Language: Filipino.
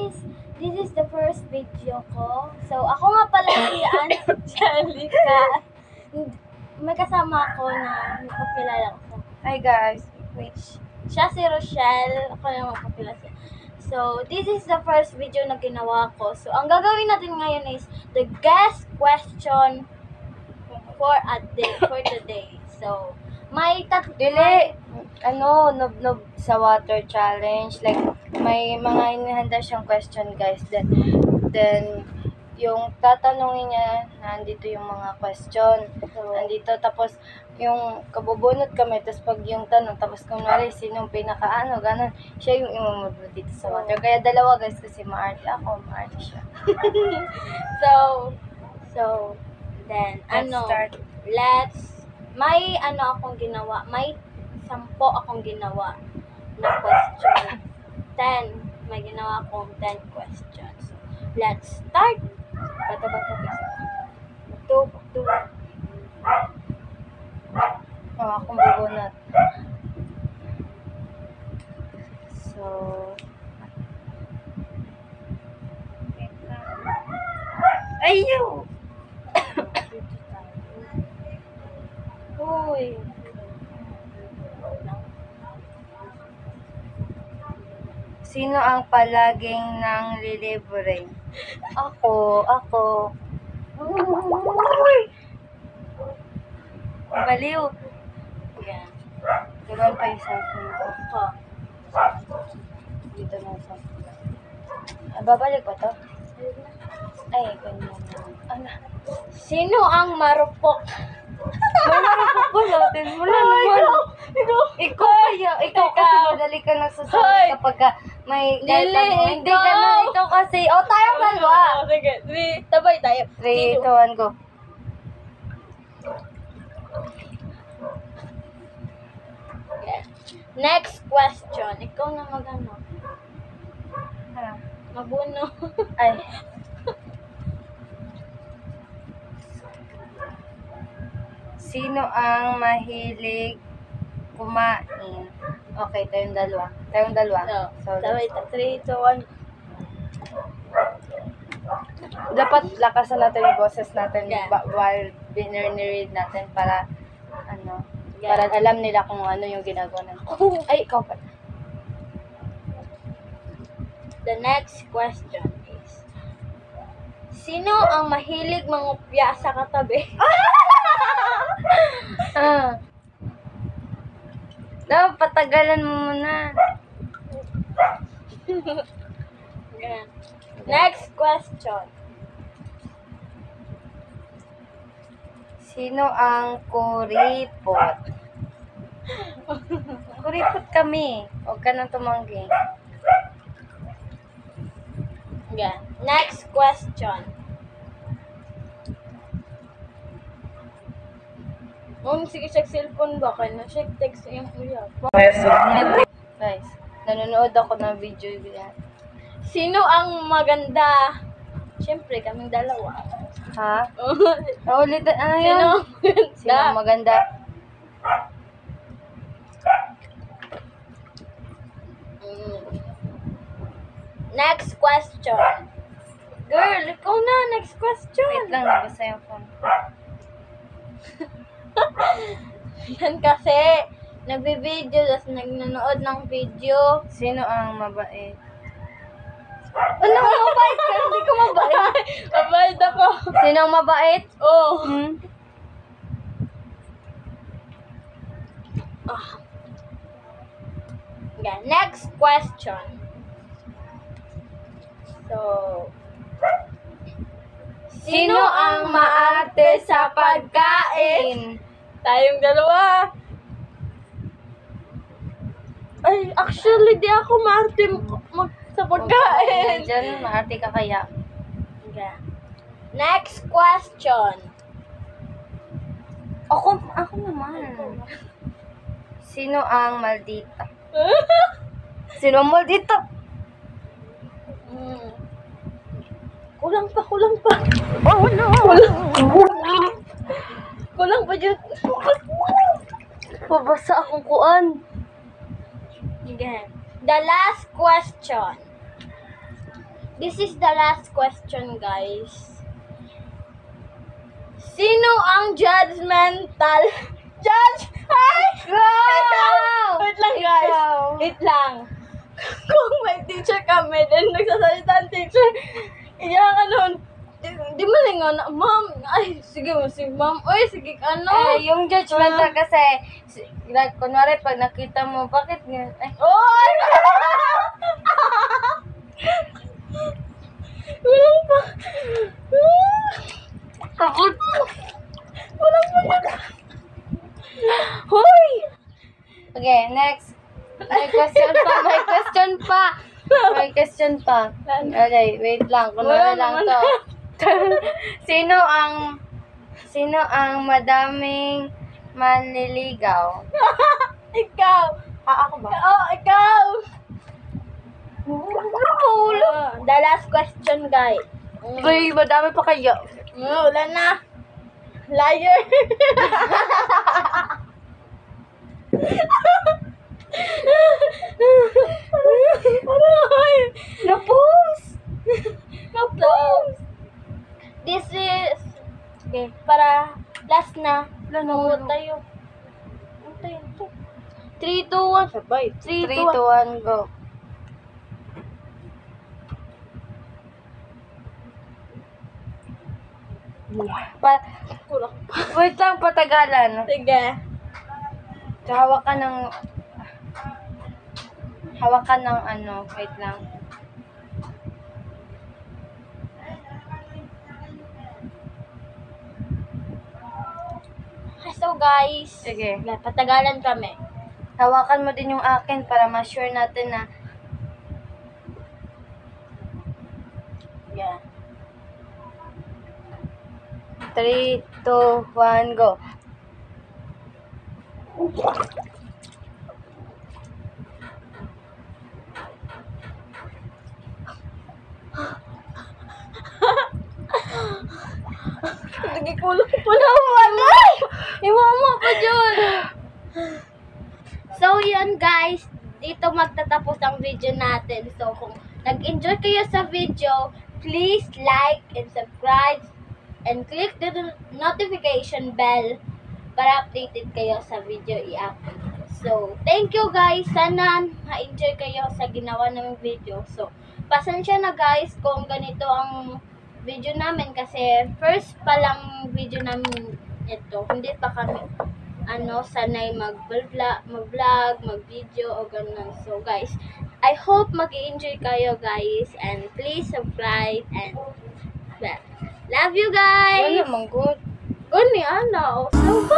guys, this is the first video ko. So, ako nga pala si Angelica. May kasama ako na magpapilala ko. Hi guys, wait. Siya si Rochelle, ako lang magpapilala siya. So, this is the first video na ginawa ko. So, ang gagawin natin ngayon is the guest question for the day. So, may Dili, nob sa water challenge. Like, may mga inihanda siyang question guys. Then yung tatanungin niya, nandito yung mga question. Nandito, tapos yung kabubunot kami, tapos pag yung tanong, tapos kung nari, sinong pinakaano, ganun, siya yung imamudlo dito sa water. Kaya dalawa guys, kasi maarte ako, maarte siya. So, then, Let's start. may akong ginawa, may 10 akong ginawa na question. 10, may ginawa akong 10 questions. So, let's start. Bata-bata kasi. Ito. Akong bubunot. So, ayaw! Uy. Sino ang palaging nang lilibre? Ako. Uy! Baliw. Yan. Turuan pa yung cellphone ko. Ako. Dito na sa... babalik ba to? Ay, ganyan. Ano? Sino ang marupok? Marupok ko natin. Wala naman. Ikaw kasi madali ka nagsasabi kapag ka may Dili, hindi ganun. Ikaw kasi. Tayong dalawa. Sige, 3, tabay tayo. 3, 2, 1, go. Yes. Next question. Ikaw na magano. Mabuno. Ay. Sino ang mahilig kumain? Okay, tayong dalawa. So, Tabay tayo. 3, 2, 1. dapat lakasan natin yung boses natin Yeah. while binire-read natin para Yeah. para alam nila kung ano yung ginagawa natin. Ay, ikaw pa. The next question is, sino ang mahilig mangupya sa katabi? Dapat patagalan mo muna. Ganun. Next question. Sino ang kuripot? Kuripot kami. Huwag ka nang tumanggi. Ganun. Next question. Sige, check cellphone ba? Kaya na-check text yung uya. Guys, nanonood ako ng video yan. Sino ang maganda? Siyempre, kaming dalawa. Ha? Ulit, Sino Sino ang maganda? Next question. Girl, ikaw na. Next question. Wait lang, nabasa yung phone. Yan kasi, nagbi-video, tapos nanonood ng video. Sino ang mabait? Ano, mabait ka? Hindi ko mabait. Mabait ako. Sino ang mabait? Oh. Okay, next question. So, sino ang maarte sa pagkain? Tayong dalawa. Ay, actually, di ako maarte sa pagkain. Diyan, maarte ka kaya. Okay. Next question. Ako naman. Sino ang maldita? Sino ang maldita? Kulang pa. Oh no! Kulang pa dyan. Pabasa akong kuan. Okay. The last question. This is the last question, guys. Sino ang judgmental? Judge! Ay! Ikaw! Wait lang, guys. Ikaw. Wait lang. Kung may teacher kami, then nagsasalita ang teacher, iyan ano, di malingon na, ma'am, ay, sige mo, si ma'am, oy, sige, ano? Yung judgmental kasi, like, kunwari, pag nakita mo, bakit nga, Oy! Walang pa. takot. Walang pa yun. Hoy! Okay, next. May question pa. Okay, wait lang. Kunwari lang to. Sino ang madaming manliligaw? Ikaw. Ako ba? Oo, ikaw. The last question, guys. Uy, madami pa kayo. Wala na. Liar. Napos! This is okay, para last na. Ano Tayo. 3, 2, 1. Sabay. 3, 2, 1, go. Wait lang, patagalan. Sige. Hawak ka ng ano, wait lang. So guys, Sige. patagalan kami. Hawakan mo din yung akin para ma-sure natin na Yeah. 3, 2, 1, go. Nagikulo ko pa naman. Iwama pa dyan. So, yun guys. Dito magtatapos ang video natin. So, kung nag-enjoy kayo sa video, please like and subscribe and click the notification bell para updated kayo sa video i-upload. So, thank you guys. Sana ma-enjoy kayo sa ginawa naming video. So, pasensya na guys kung ganito ang video namin kasi first pa lang video namin ito. Hindi pa kami sanay mag-vlog, mag-video o ganun. So guys, I hope mag-enjoy kayo guys and please subscribe and love you guys. Wala mong good. Gani So bye.